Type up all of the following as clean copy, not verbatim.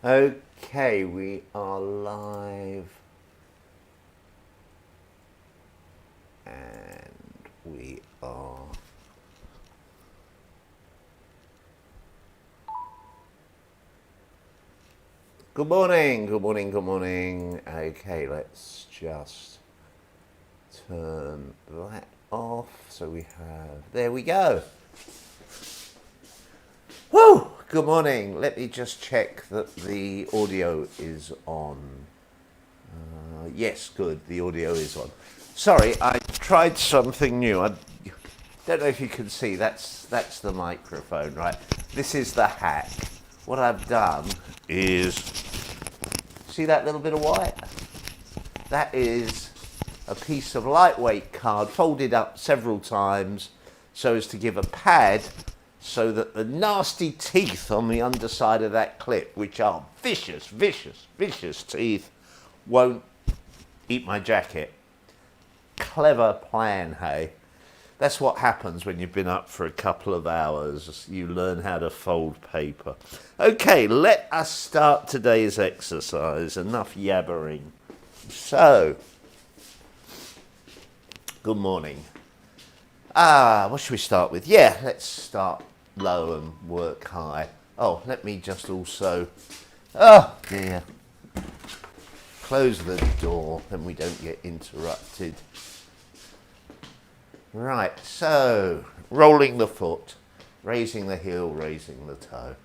Okay, we are live and we are good morning, good morning, good morning. Okay, let's just turn that off so we have, there we go. Woo! Good morning. Let me just check that the audio is on. Yes, good. The audio is on. Sorry, I tried something new. I don't know if you can see. That's the microphone, right? This is the hack. What I've done is, see that little bit of white? That is a piece of lightweight card folded up several times so as to give a pad so that the nasty teeth on the underside of that clip, which are vicious, vicious, vicious teeth, won't eat my jacket. Clever plan, hey? That's what happens when you've been up for a couple of hours. You learn how to fold paper. Okay, let us start today's exercise. Enough yabbering. So, good morning. What should we start with? Yeah, let's start low and work high. Oh, let me just also, oh dear, close the door and we don't get interrupted. Right, so rolling the foot, raising the heel, raising the toe.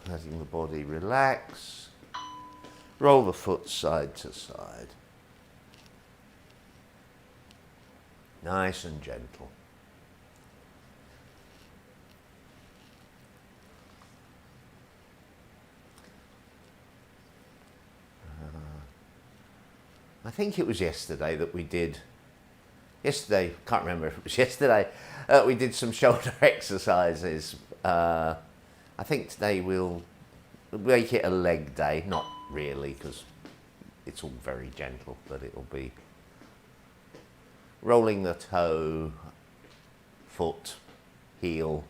Letting the body relax. Roll the foot side to side. Nice and gentle. I think it was yesterday that we did, can't remember if it was yesterday, we did some shoulder exercises. I think today we'll make it a leg day, not really because it's all very gentle, but it'll be rolling the toe, foot, heel.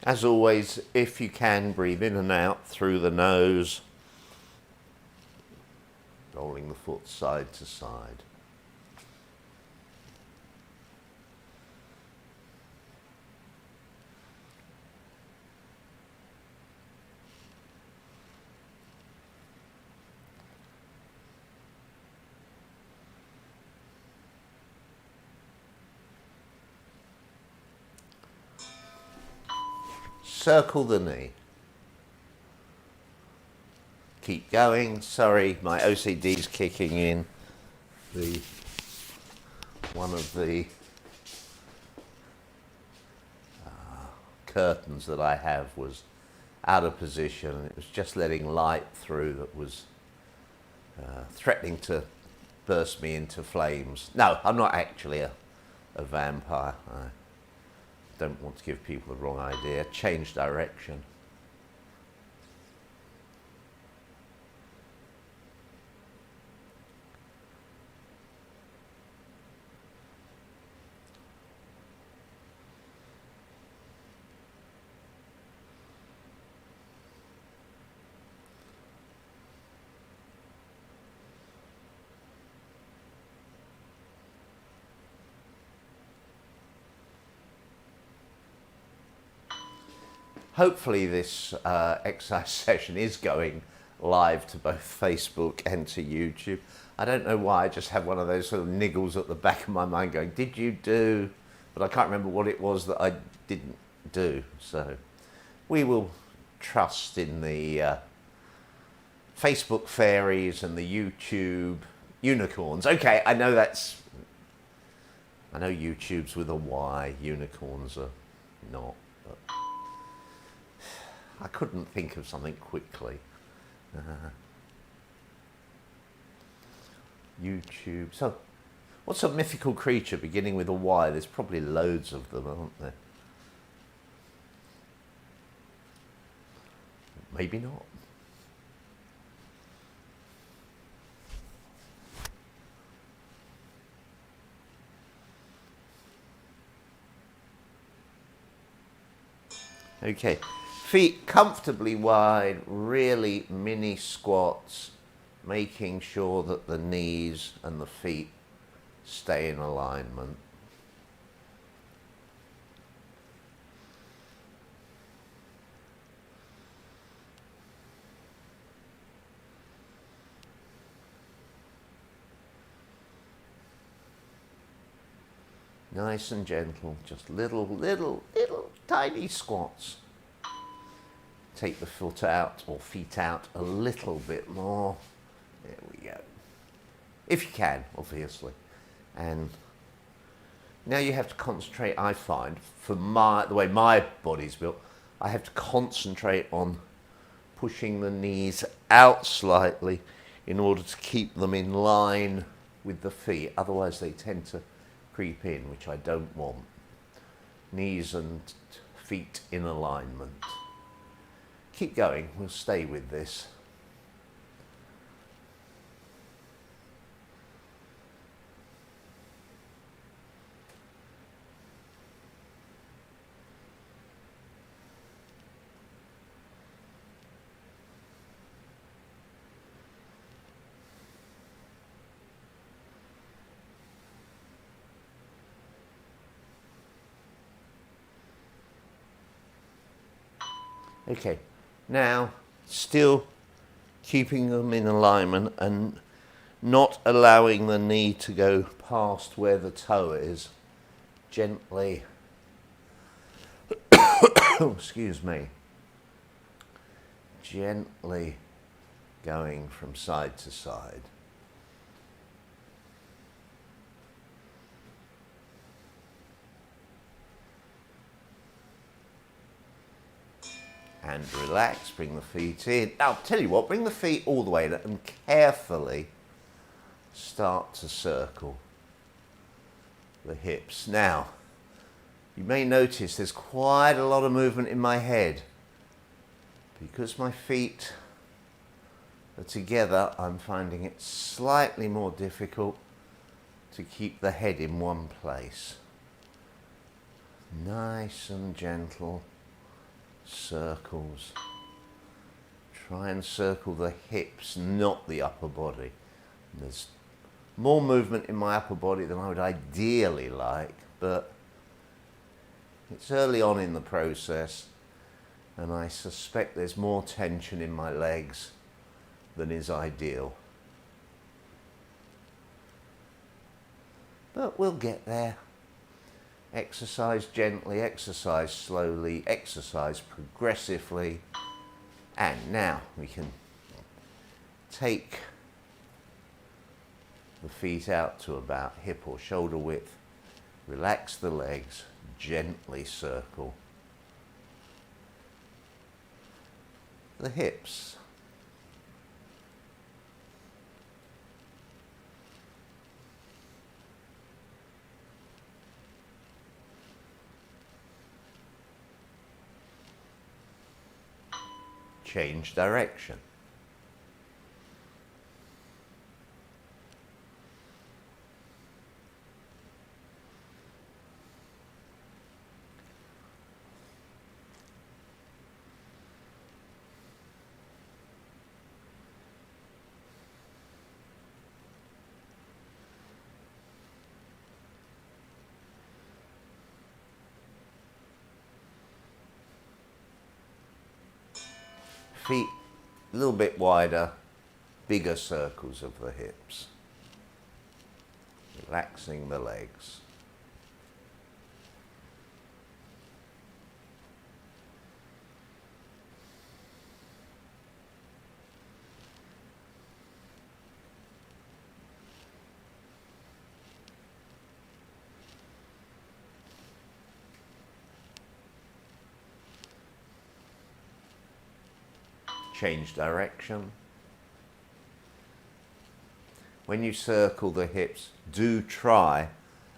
As always, if you can, breathe in and out through the nose, rolling the foot side to side. Circle the knee. Keep going. Sorry, my OCD's kicking in. One of the curtains that I have was out of position. It was just letting light through that was threatening to burst me into flames. No, I'm not actually a vampire. I don't want to give people the wrong idea. Change direction. Hopefully this exercise session is going live to both Facebook and to YouTube. I don't know why, I just have one of those sort of niggles at the back of my mind going, did you do? But I can't remember what it was that I didn't do. So we will trust in the Facebook fairies and the YouTube unicorns. Okay, I know YouTube's with a Y, unicorns are not. But I couldn't think of something quickly. YouTube. So, what's a mythical creature beginning with a Y? There's probably loads of them, aren't there? Maybe not. Okay, feet comfortably wide, really mini squats, making sure that the knees and the feet stay in alignment. Nice and gentle, just little tiny squats. Take the foot out or feet out a little bit more. There we go. If you can, obviously. And now you have to concentrate, I find, for the way my body's built, I have to concentrate on pushing the knees out slightly in order to keep them in line with the feet. Otherwise they tend to creep in, which I don't want. Knees and feet in alignment. Keep going, we'll stay with this. Okay, now still keeping them in alignment and not allowing the knee to go past where the toe is. Gently, excuse me, gently going from side to side. And relax, bring the feet in. Now, I'll tell you what, bring the feet all the way in and carefully start to circle the hips. Now, you may notice there's quite a lot of movement in my head. Because my feet are together, I'm finding it slightly more difficult to keep the head in one place. Nice and gentle circles. Try and circle the hips, not the upper body. There's more movement in my upper body than I would ideally like, but it's early on in the process and I suspect there's more tension in my legs than is ideal. But we'll get there. Exercise gently, exercise slowly, exercise progressively. And now we can take the feet out to about hip or shoulder width. Relax the legs, gently circle the hips. Change direction. Feet a little bit wider, bigger circles of the hips. Relaxing the legs. change direction. When you circle the hips, do try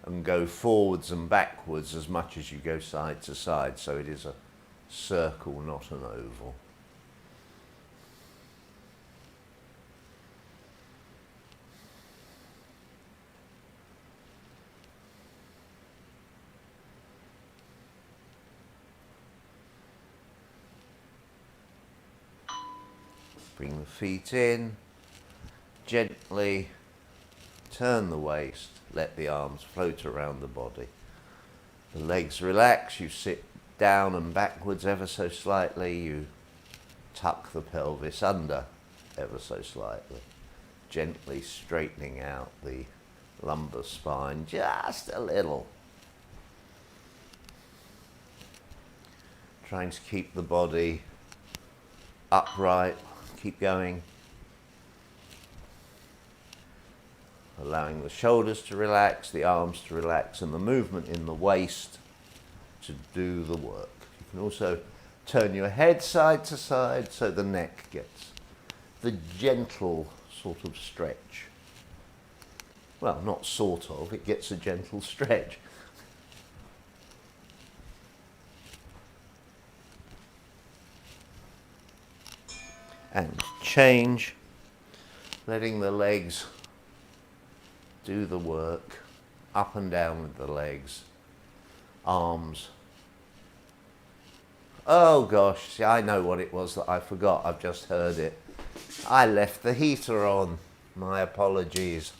and go forwards and backwards as much as you go side to side, so it is a circle, not an oval. Bring the feet in, gently turn the waist, let the arms float around the body. The legs relax, you sit down and backwards ever so slightly, you tuck the pelvis under ever so slightly, gently straightening out the lumbar spine just a little. Trying to keep the body upright. Keep going. Allowing the shoulders to relax, the arms to relax, and the movement in the waist to do the work. You can also turn your head side to side so the neck gets the gentle sort of stretch. Well, not sort of, it gets a gentle stretch. And change, letting the legs do the work, up and down with the legs, arms. Oh gosh, see, I know what it was that I forgot, I've just heard it. I left the heater on, my apologies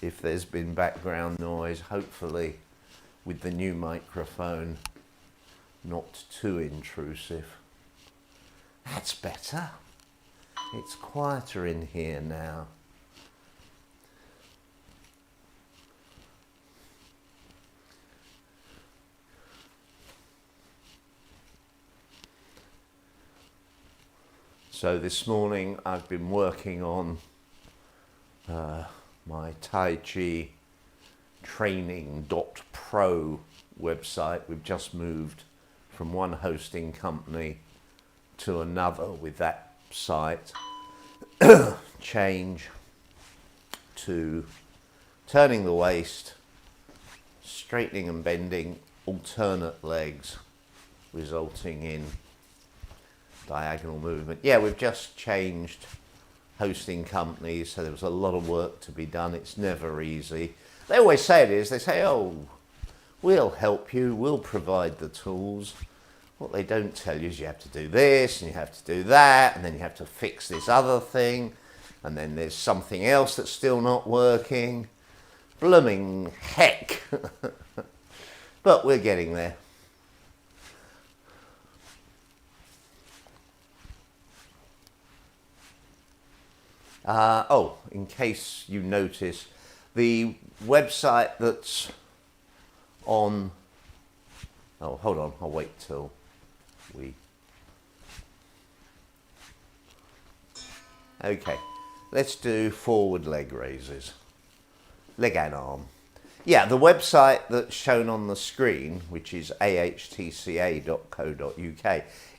if there's been background noise, hopefully with the new microphone, not too intrusive. That's better. It's quieter in here now. So this morning I've been working on my Tai Chi training.pro website. We've just moved from one hosting company to another with that site. Change to turning the waist, straightening and bending alternate legs, resulting in diagonal movement. Yeah, we've just changed hosting companies, so there was a lot of work to be done. It's never easy. They always say it is. They say, oh, we'll help you, we'll provide the tools. What they don't tell you is you have to do this, and you have to do that, and then you have to fix this other thing, and then there's something else that's still not working. Blooming heck. But we're getting there. Oh, in case you notice, the website that's on... Oh, hold on, I'll wait till we... Okay, let's do forward leg raises. Leg and arm. Yeah, the website that's shown on the screen, which is ahtca.co.uk,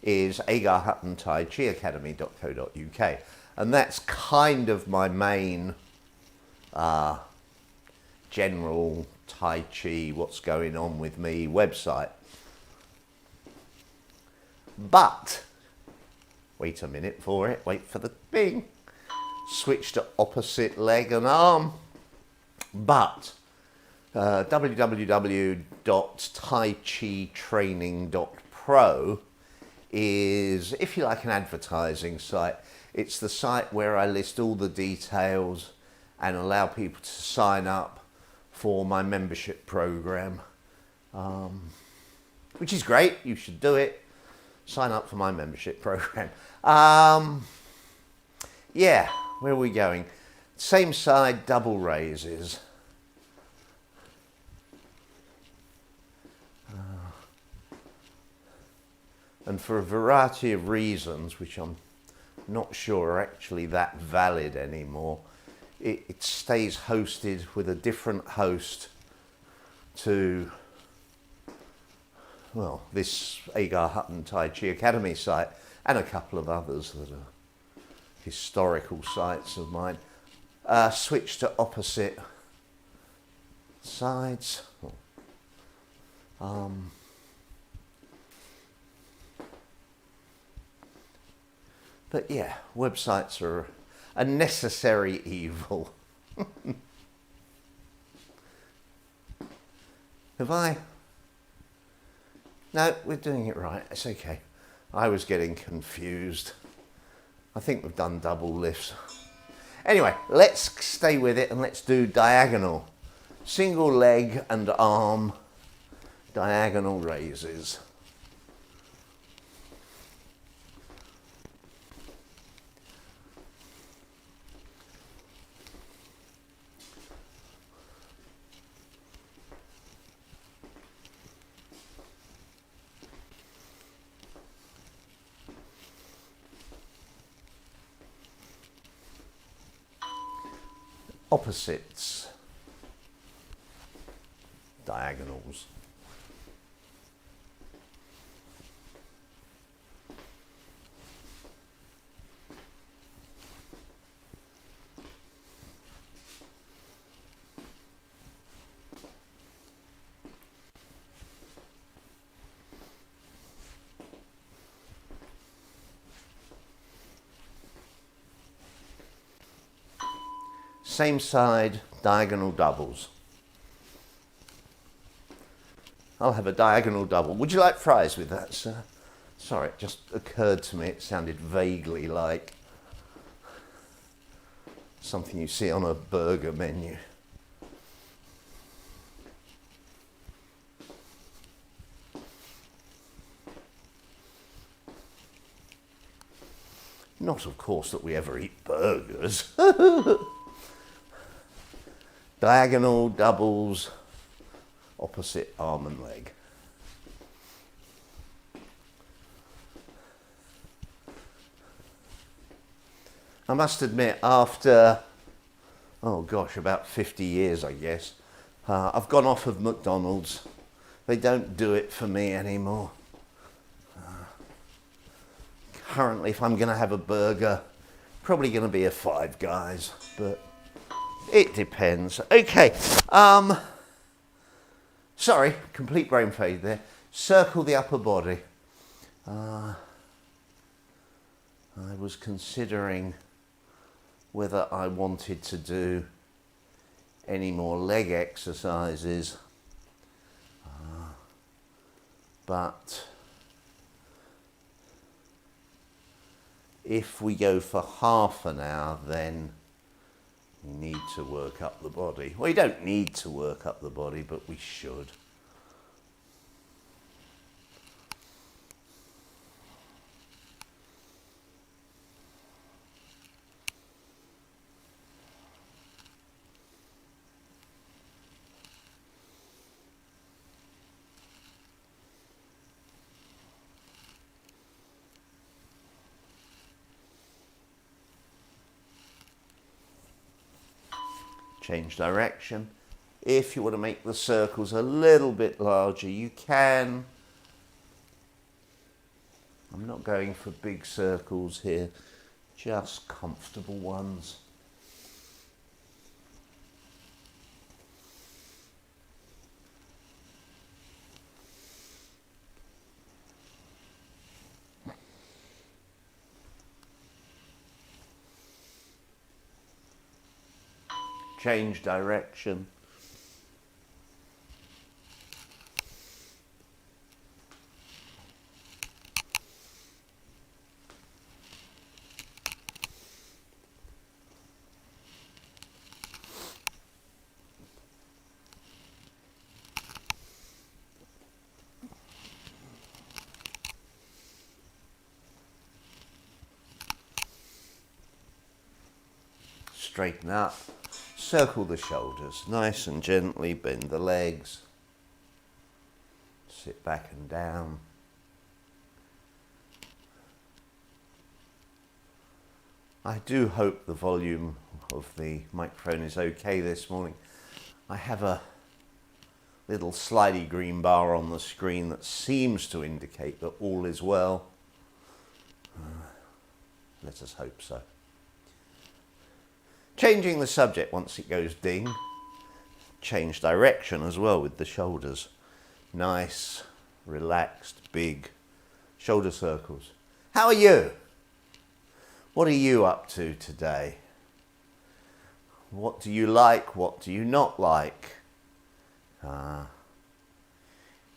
is Agar-Hutton Tai Chi Academy.co.uk. And that's kind of my main general Tai Chi, what's going on with me website. But, wait a minute for it, wait for the bing. Switch to opposite leg and arm. But, www.taichitraining.pro is, if you like, an advertising site. It's the site where I list all the details and allow people to sign up for my membership program, which is great. You should do it. Sign up for my membership program. Yeah, where are we going? Same side, double raises. And for a variety of reasons, which I'm not sure are actually that valid anymore, it stays hosted with a different host to, well, this Agar-Hutton Tai Chi Academy site and a couple of others that are historical sites of mine. Switch to opposite sides. But yeah, websites are a necessary evil. Have I? No, we're doing it right. It's okay. I was getting confused. I think we've done double lifts. Anyway, let's stay with it and let's do diagonal. Single leg and arm diagonal raises. Opposites, diagonals. Same side, diagonal doubles. I'll have a diagonal double. Would you like fries with that, sir? Sorry, it just occurred to me. It sounded vaguely like something you see on a burger menu. Not, of course, that we ever eat burgers. Diagonal doubles, opposite arm and leg. I must admit, after, oh gosh, about 50 years, I guess, I've gone off of McDonald's. They don't do it for me anymore. Currently, if I'm going to have a burger, probably going to be a Five Guys, but it depends. Okay, sorry, complete brain fade there. Circle the upper body. I was considering whether I wanted to do any more leg exercises, but if we go for half an hour, then we need to work up the body. Well, you don't need to work up the body, but we should. Change direction. If you want to make the circles a little bit larger, you can. I'm not going for big circles here, just comfortable ones. Change direction. Straighten up. Circle the shoulders, nice and gently bend the legs, sit back and down. I do hope the volume of the microphone is okay this morning. I have a little slidey green bar on the screen that seems to indicate that all is well. Let us hope so. Changing the subject once it goes ding. Change direction as well with the shoulders. Nice, relaxed, big shoulder circles. How are you? What are you up to today? What do you like? What do you not like?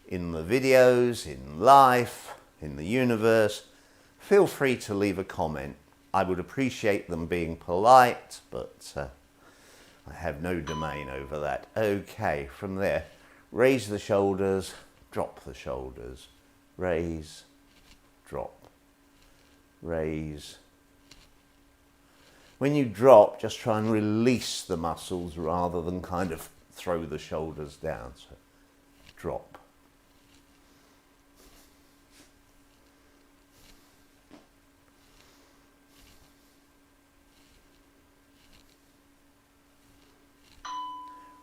In the videos, in life, in the universe, feel free to leave a comment. I would appreciate them being polite, but I have no domain over that. Okay, from there, raise the shoulders, drop the shoulders. Raise, drop, raise. When you drop, just try and release the muscles rather than kind of throw the shoulders down. So, drop.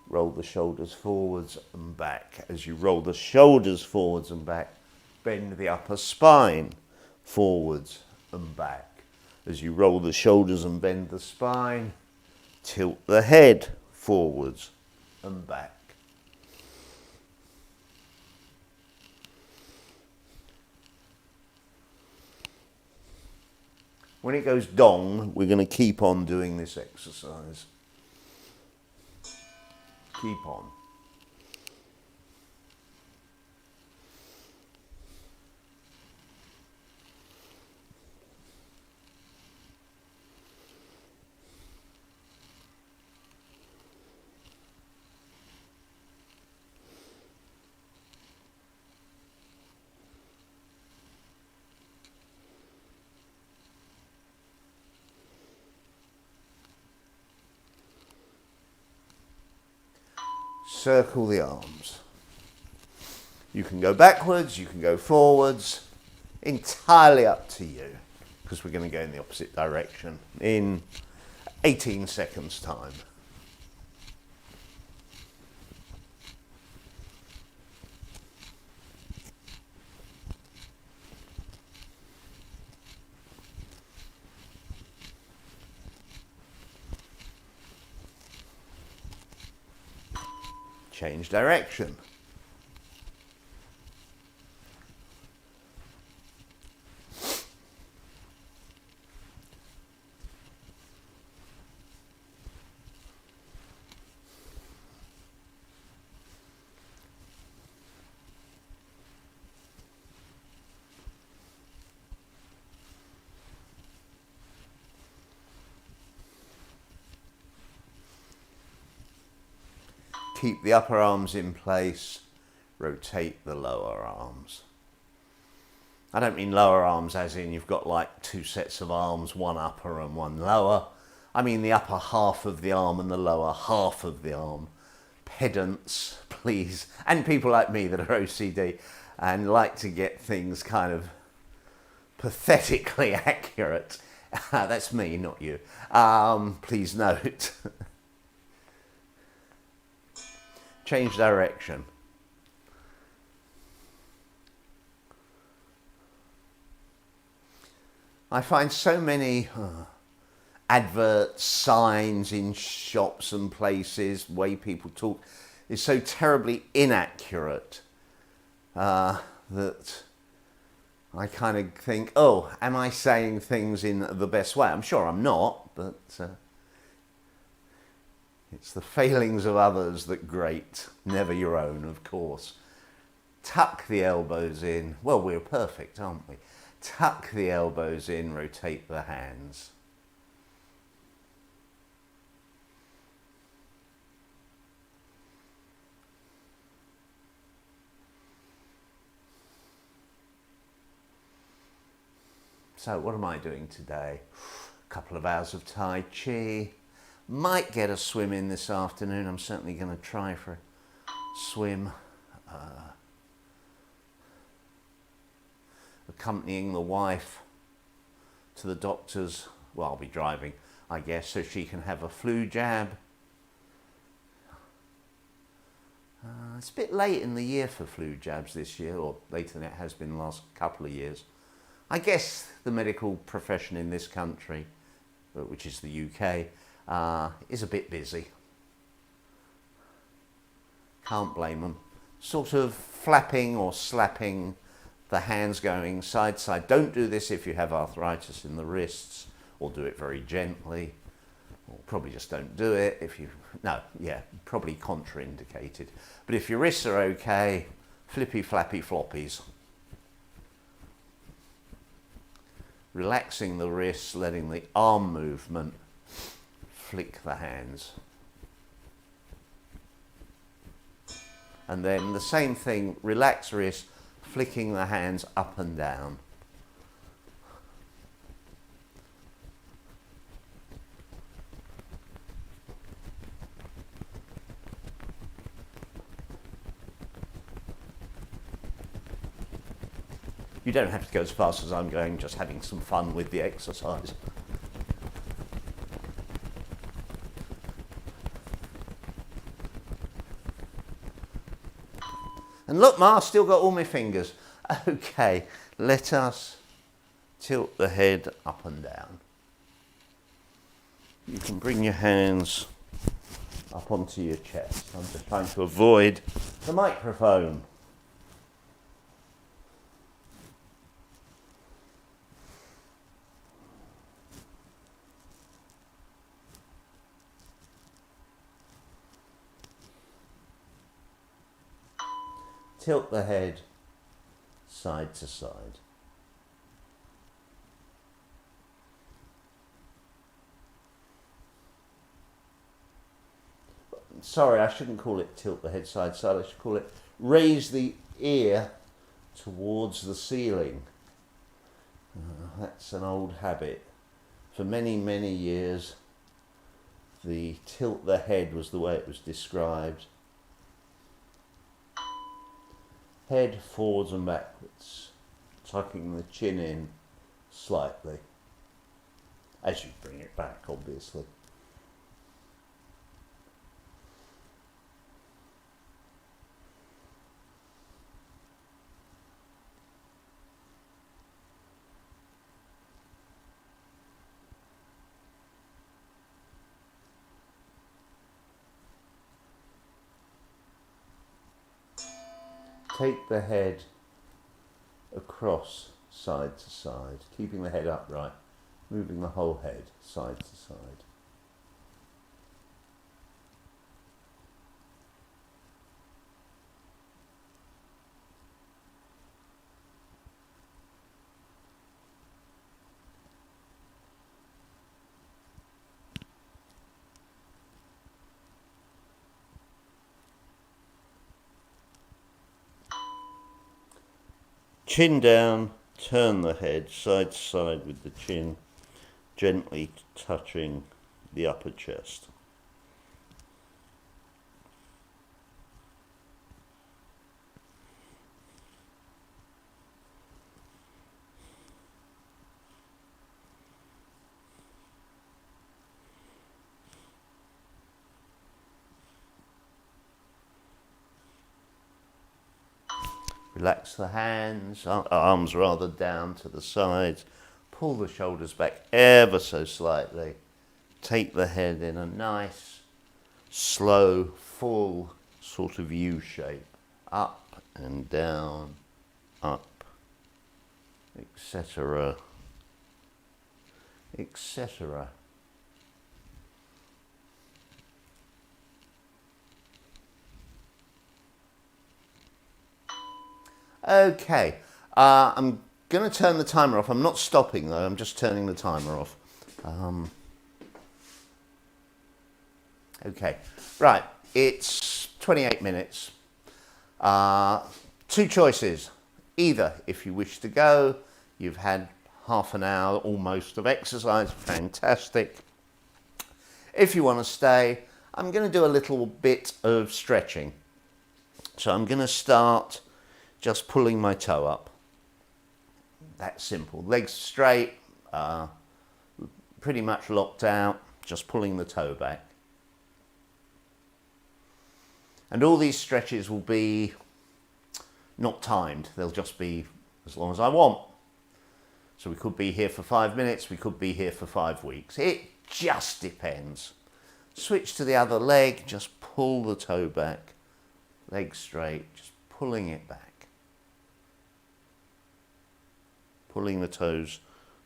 Roll the shoulders forwards and back. As you roll the shoulders forwards and back, bend the upper spine forwards and back. As you roll the shoulders and bend the spine, tilt the head forwards and back. When it goes dong, we're going to keep on doing this exercise. Keep on. Circle the arms. You can go backwards, you can go forwards, entirely up to you, because we're going to go in the opposite direction in 18 seconds time. Change direction. Keep the upper arms in place, rotate the lower arms. I don't mean lower arms as in you've got like two sets of arms, one upper and one lower. I mean the upper half of the arm and the lower half of the arm. Pedants, please, and people like me that are OCD and like to get things kind of pathetically accurate. That's me, not you. Please note. Change direction. I find so many adverts, signs in shops and places, the way people talk is so terribly inaccurate that I kind of think, oh, am I saying things in the best way? I'm sure I'm not, but it's the failings of others that grate, never your own, of course. Tuck the elbows in. Well, we're perfect, aren't we? Tuck the elbows in, rotate the hands. So what am I doing today? A couple of hours of Tai Chi. Might get a swim in this afternoon. I'm certainly going to try for a swim. Accompanying the wife to the doctor's. Well, I'll be driving, I guess, so she can have a flu jab. It's a bit late in the year for flu jabs this year, or later than it has been the last couple of years. I guess the medical profession in this country, which is the UK, is a bit busy. Can't blame them. Sort of flapping or slapping the hands going side to side. Don't do this if you have arthritis in the wrists, or do it very gently, or probably just don't do it if you, no, yeah, probably contraindicated. But if your wrists are okay, flippy flappy floppies. Relaxing the wrists, letting the arm movement flick the hands. And then the same thing, relax wrist, flicking the hands up and down. You don't have to go as fast as I'm going, just having some fun with the exercise. And look, Ma, I've still got all my fingers. Okay, let us tilt the head up and down. You can bring your hands up onto your chest. I'm just trying to avoid the microphone. Tilt the head side to side. Sorry, I shouldn't call it tilt the head side to side. I should call it raise the ear towards the ceiling. That's an old habit. For many, many years, the tilt the head was the way it was described. Head forwards and backwards, tucking the chin in slightly, as you bring it back, obviously. Take the head across side to side, keeping the head upright, moving the whole head side to side. Chin down, turn the head side to side with the chin gently touching the upper chest. Relax the hands, arms rather down to the sides. Pull the shoulders back ever so slightly. Take the head in a nice, slow, full sort of U shape. Up and down, up, etc., etc. Okay, I'm going to turn the timer off. I'm not stopping though, I'm just turning the timer off. Okay, right, it's 28 minutes. Two choices. Either, if you wish to go, you've had half an hour almost of exercise, fantastic. If you want to stay, I'm going to do a little bit of stretching. So I'm going to start just pulling my toe up. That's simple. Legs straight, pretty much locked out, just pulling the toe back. And all these stretches will be not timed. They'll just be as long as I want. So we could be here for 5 minutes, we could be here for 5 weeks. It just depends. Switch to the other leg, just pull the toe back, leg straight, just pulling it back. Pulling the toes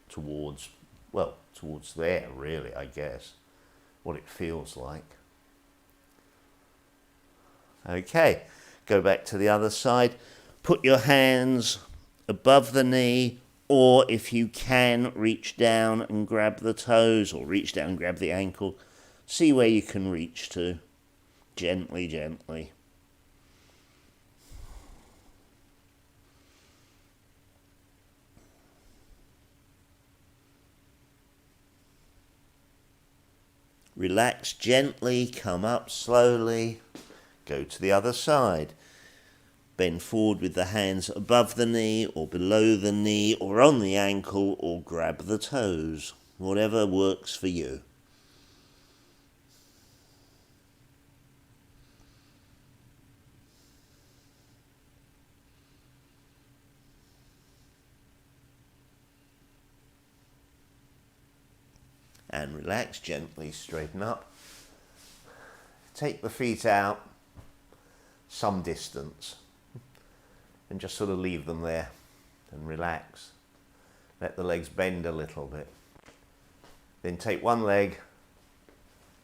towards, well, towards there really, I guess, what it feels like. Okay, go back to the other side. Put your hands above the knee, or if you can, reach down and grab the toes, or reach down and grab the ankle. See where you can reach to. Gently, gently. Relax gently, come up slowly, go to the other side. Bend forward with the hands above the knee or below the knee or on the ankle, or grab the toes, whatever works for you. And relax gently, straighten up. Take the feet out some distance and just sort of leave them there and relax. Let the legs bend a little bit. Then take one leg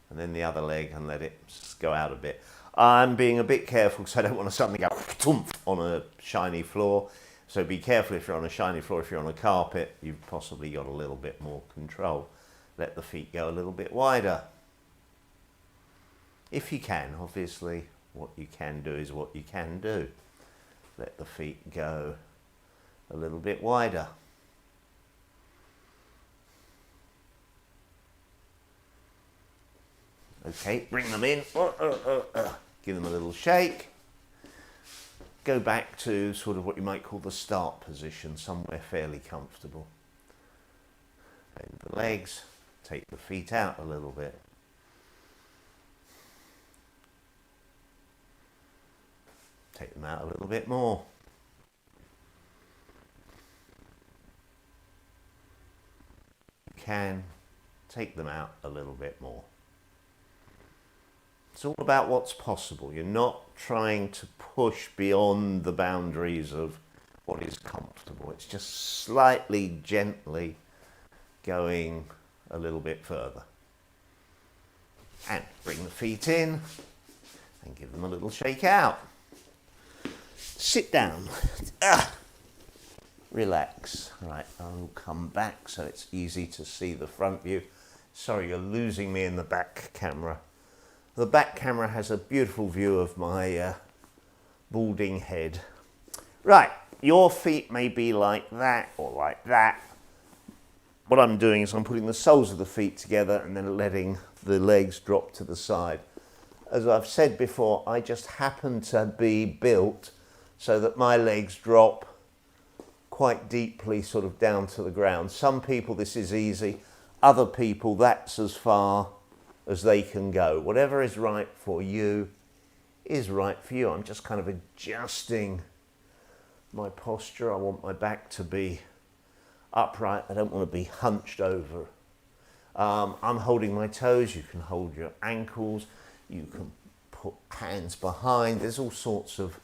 and then the other leg and let it just go out a bit. I'm being a bit careful because I don't want to suddenly go on a shiny floor. So be careful if you're on a shiny floor. If you're on a carpet, you've possibly got a little bit more control. Let the feet go a little bit wider. If you can, obviously, what you can do is what you can do. Let the feet go a little bit wider. Okay, bring them in. Give them a little shake. Go back to sort of what you might call the start position, somewhere fairly comfortable. Bend the legs. Take the feet out a little bit. Take them out a little bit more. You can take them out a little bit more. It's all about what's possible. You're not trying to push beyond the boundaries of what is comfortable. It's just slightly, gently going a little bit further. And bring the feet in and give them a little shake out. Sit down. Relax. Right, I'll come back so it's easy to see the front view. Sorry, you're losing me in the back camera. The back camera has a beautiful view of my balding head. Right, your feet may be like that or like that. What I'm doing is I'm putting the soles of the feet together and then letting the legs drop to the side. As I've said before, I just happen to be built so that my legs drop quite deeply sort of down to the ground. Some people this is easy, other people that's as far as they can go. Whatever is right for you is right for you. I'm just kind of adjusting my posture. I want my back to be upright. I don't want to be hunched over. I'm holding my toes. You can hold your ankles. You can put hands behind. There's all sorts of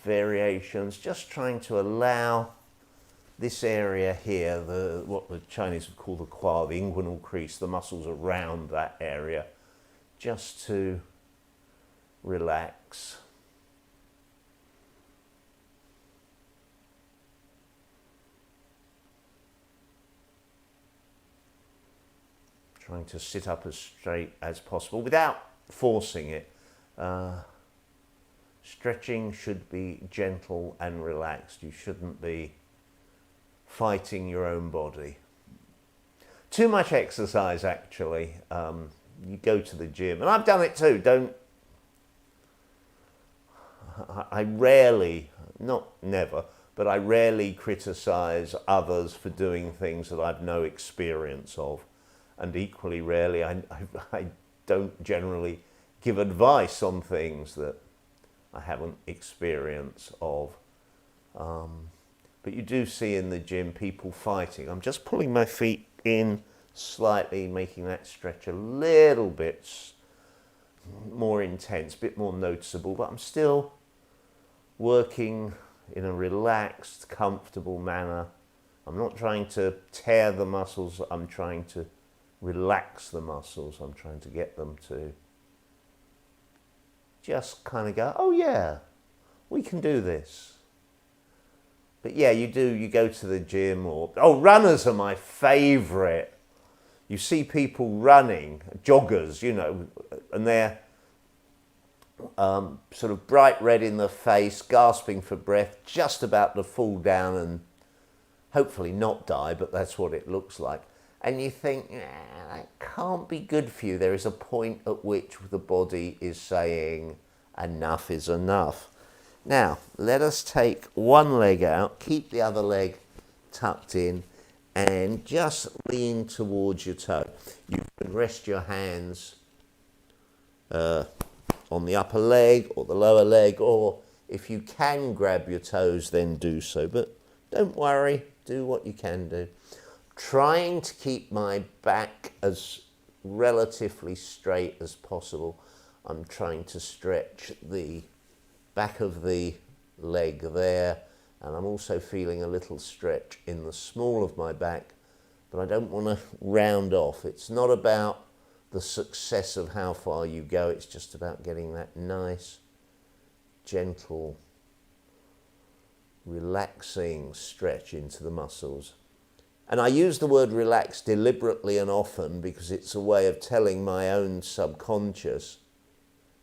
variations. Just trying to allow this area here, what the Chinese would call the qua, the inguinal crease, the muscles around that area, just to relax. Trying to sit up as straight as possible without forcing it. Stretching should be gentle and relaxed. You shouldn't be fighting your own body. Too much exercise, actually. You go to the gym, and I've done it too. I rarely, not never, but I rarely criticize others for doing things that I've no experience of. And equally rarely, I don't generally give advice on things that I haven't experience of. But you do see in the gym people fighting. I'm just pulling my feet in slightly making that stretch a little bit more intense, a bit more noticeable, but I'm still working in a relaxed, comfortable manner. I'm not trying to tear the muscles, I'm trying to relax the muscles. I'm trying to get them to just kind of go, oh yeah, we can do this. But yeah, you go to the gym or, runners are my favourite. You see people running, joggers, and they're sort of bright red in the face, gasping for breath, just about to fall down and hopefully not die, but that's what it looks like. And you think, that can't be good for you. There is a point at which the body is saying, enough is enough. Now, let us take one leg out, keep the other leg tucked in, and just lean towards your toe. You can rest your hands on the upper leg or the lower leg, or if you can grab your toes, then do so. But don't worry, do what you can do. Trying to keep my back as relatively straight as possible. I'm trying to stretch the back of the leg there, and I'm also feeling a little stretch in the small of my back, but I don't want to round off. It's not about the success of how far you go, it's just about getting that nice, gentle, relaxing stretch into the muscles. And I use the word relax deliberately and often because it's a way of telling my own subconscious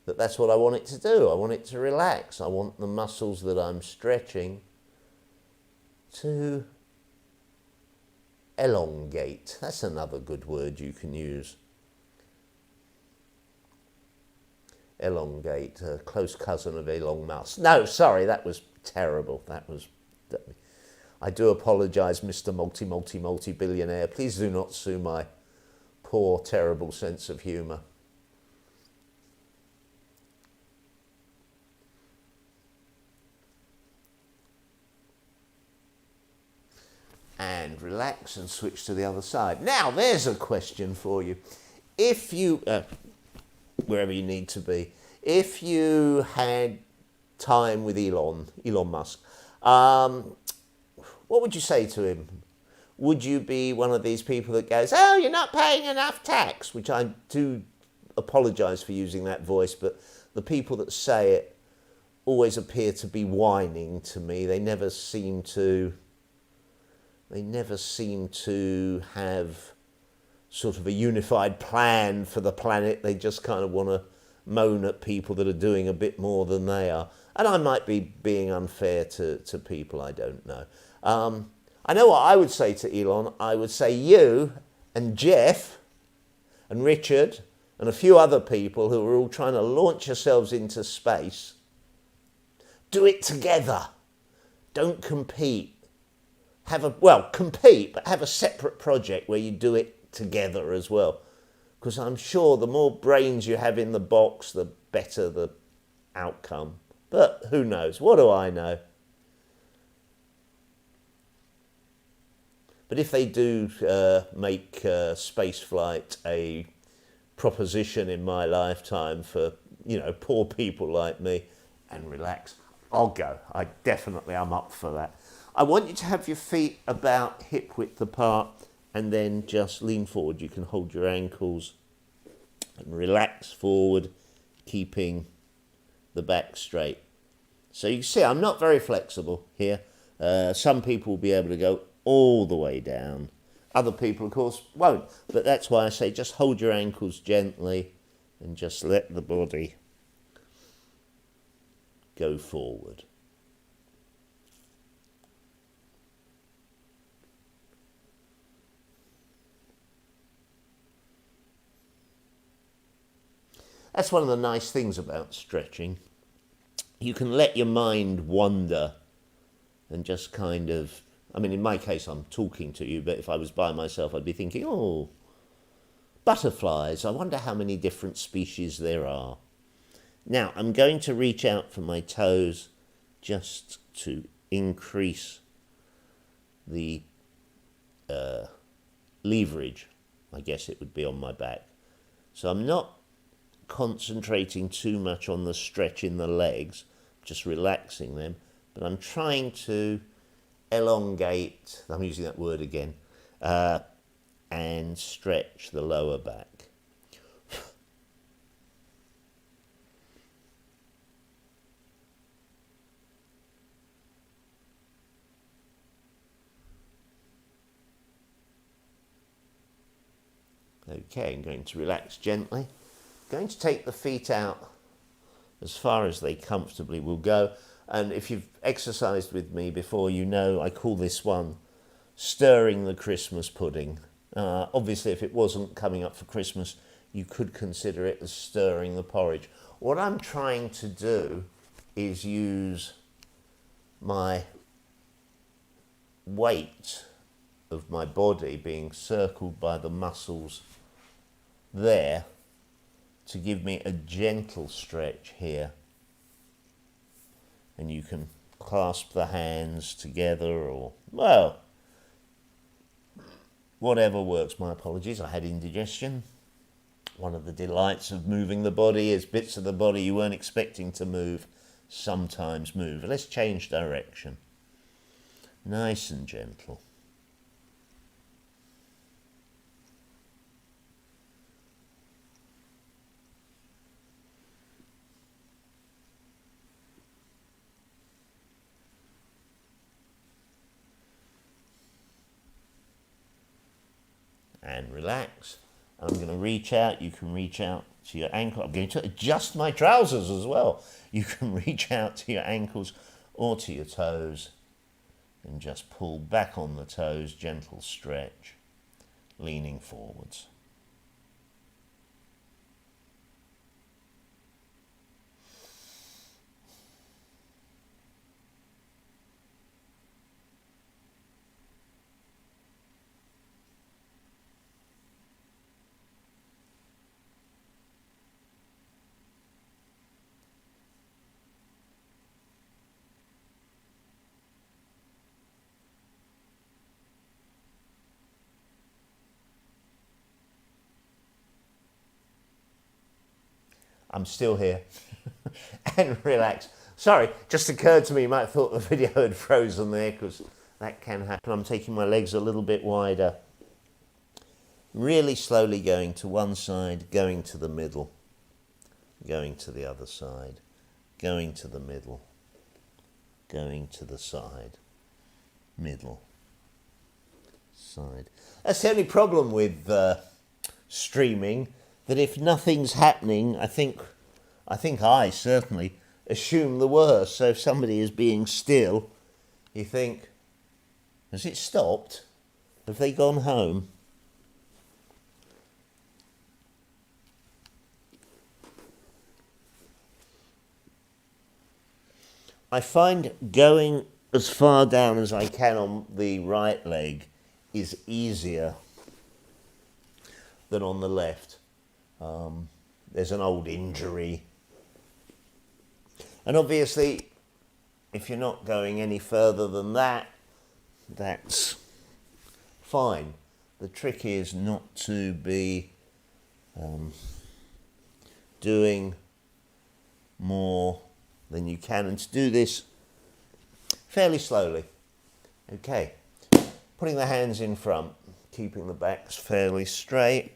that that's what I want it to do. I want it to relax. I want the muscles that I'm stretching to elongate. That's another good word you can use. Elongate, a close cousin of Elon Musk. No, sorry, that was terrible. I do apologise, Mr. Multi-billionaire. Please do not sue my poor, terrible sense of humour. And relax and switch to the other side. Now, there's a question for you. If you, wherever you need to be, if you had time with Elon Musk, what would you say to him? Would you be one of these people that goes, oh, you're not paying enough tax? Which I do apologise for using that voice, but the people that say it always appear to be whining to me. They never seem to have sort of a unified plan for the planet. They just kind of want to moan at people that are doing a bit more than they are. And I might be being unfair to people, I don't know. I know what I would say to Elon. I would say you and Jeff and Richard and a few other people who are all trying to launch yourselves into space, do it together. Don't compete. Compete, but have a separate project where you do it together as well. Because I'm sure the more brains you have in the box, the better the outcome. But who knows? What do I know? But if they do make spaceflight a proposition in my lifetime for, poor people like me, and relax, I'll go. I'm up for that. I want you to have your feet about hip width apart and then just lean forward. You can hold your ankles and relax forward, keeping the back straight. So you see, I'm not very flexible here. Some people will be able to go all the way down. Other people, of course, won't. But that's why I say just hold your ankles gently and just let the body go forward. That's one of the nice things about stretching. You can let your mind wander and just kind of, in my case, I'm talking to you, but if I was by myself, I'd be thinking, oh, butterflies, I wonder how many different species there are. Now, I'm going to reach out for my toes just to increase the leverage I guess it would be on my back. So I'm not concentrating too much on the stretch in the legs, just relaxing them, but I'm trying to elongate, I'm using that word again, and stretch the lower back. Okay, I'm going to relax gently. Going to take the feet out as far as they comfortably will go. And if you've exercised with me before, you know I call this one stirring the Christmas pudding. Obviously, if it wasn't coming up for Christmas, you could consider it as stirring the porridge. What I'm trying to do is use my weight of my body being circled by the muscles there to give me a gentle stretch here. And you can clasp the hands together or, well, whatever works. My apologies, I had indigestion. One of the delights of moving the body is bits of the body you weren't expecting to move sometimes move. Let's change direction. Nice and gentle. And relax. I'm going to reach out. You can reach out to your ankle. I'm going to adjust my trousers as well. You can reach out to your ankles or to your toes and just pull back on the toes, gentle stretch, leaning forwards. I'm still here and relax. Sorry, just occurred to me, you might have thought the video had frozen there because that can happen. I'm taking my legs a little bit wider. Really slowly going to one side, going to the middle, going to the other side, going to the middle, going to the side, middle, side. That's the only problem with streaming, that if nothing's happening, I think I certainly assume the worst. So if somebody is being still, you think, has it stopped? Have they gone home? I find going as far down as I can on the right leg is easier than on the left. There's an old injury. And obviously, if you're not going any further than that, that's fine. The trick is not to be doing more than you can, and to do this fairly slowly. Okay, putting the hands in front, keeping the backs fairly straight.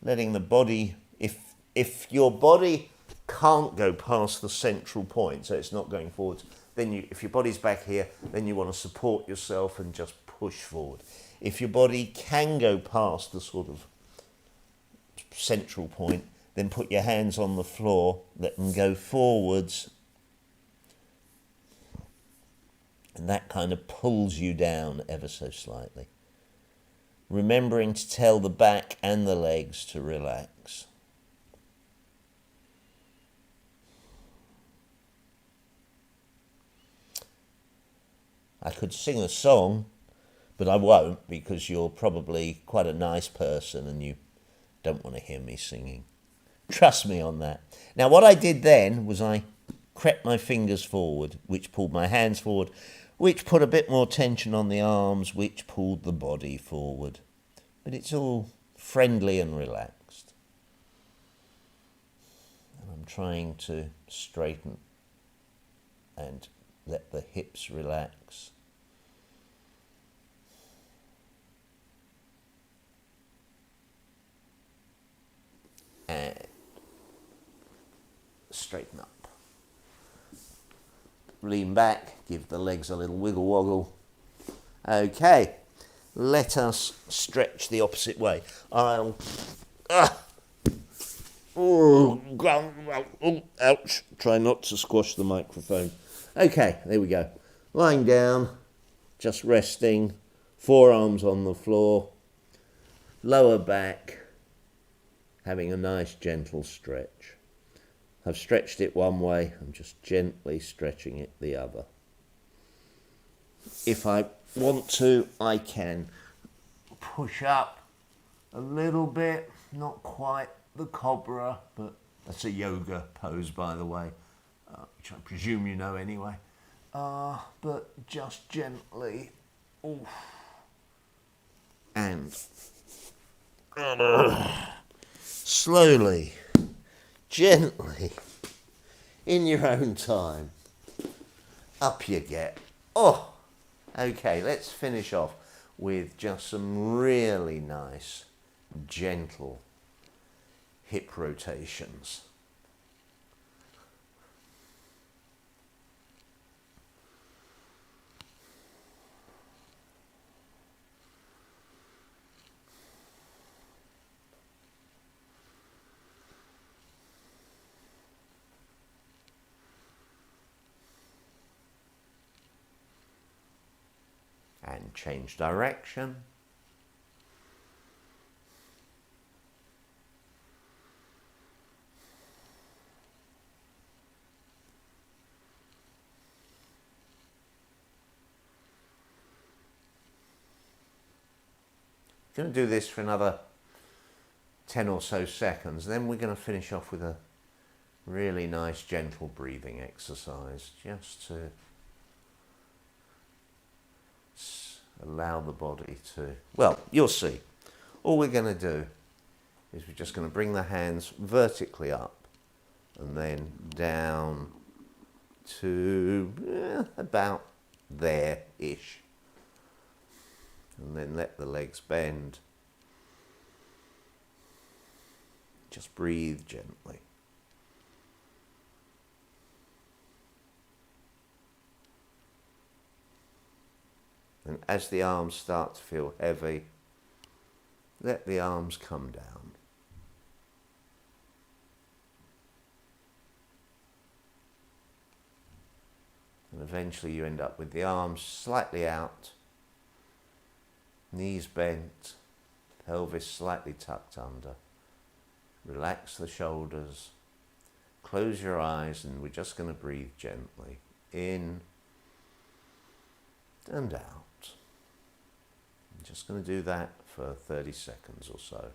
Letting the body, if your body can't go past the central point, so it's not going forwards, then if your body's back here, then you want to support yourself and just push forward. If your body can go past the sort of central point, then put your hands on the floor, let them go forwards, and that kind of pulls you down ever so slightly. Remembering to tell the back and the legs to relax. I could sing a song, but I won't because you're probably quite a nice person and you don't want to hear me singing. Trust me on that. Now, what I did then was I crept my fingers forward, which pulled my hands forward, which put a bit more tension on the arms, which pulled the body forward. but it's all friendly and relaxed. And I'm trying to straighten and let the hips relax. And straighten up. Lean back, give the legs a little wiggle woggle. Okay, let us stretch the opposite way. I'll... ouch. Try not to squash the microphone. Okay, there we go. Lying down, just resting, forearms on the floor, lower back, having a nice gentle stretch. I've stretched it one way, I'm just gently stretching it the other. If I want to, I can push up a little bit, not quite the cobra, but that's a yoga pose, by the way, which I presume you know anyway. But just gently, oof, and slowly, gently, in your own time, up you get. Oh, okay, let's finish off with just some really nice, gentle hip rotations. And change direction. Going to do this for another 10 or so seconds, then we're going to finish off with a really nice gentle breathing exercise, just to allow the body to, well, you'll see. All we're going to do is we're just going to bring the hands vertically up and then down to about there-ish. And then let the legs bend. Just breathe gently. And as the arms start to feel heavy, let the arms come down. And eventually you end up with the arms slightly out, knees bent, pelvis slightly tucked under. Relax the shoulders, close your eyes, and we're just going to breathe gently in and out. I'm just going to do that for 30 seconds or so.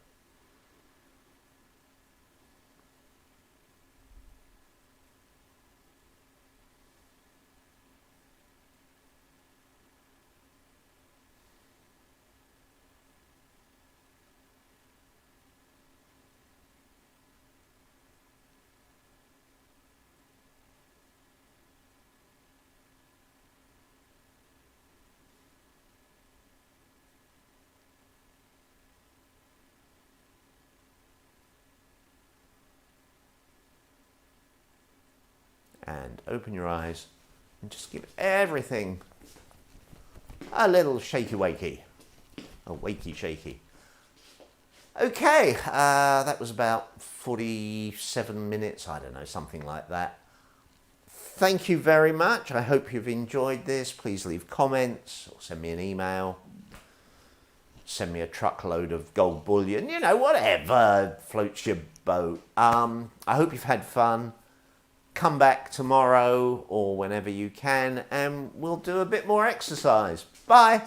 And open your eyes and just give everything a little shaky-wakey, a wakey-shaky. Okay, that was about 47 minutes, I don't know, something like that. Thank you very much. I hope you've enjoyed this. Please leave comments or send me an email. Send me a truckload of gold bullion, you know, whatever floats your boat. I hope you've had fun. Come back tomorrow or whenever you can and we'll do a bit more exercise. Bye.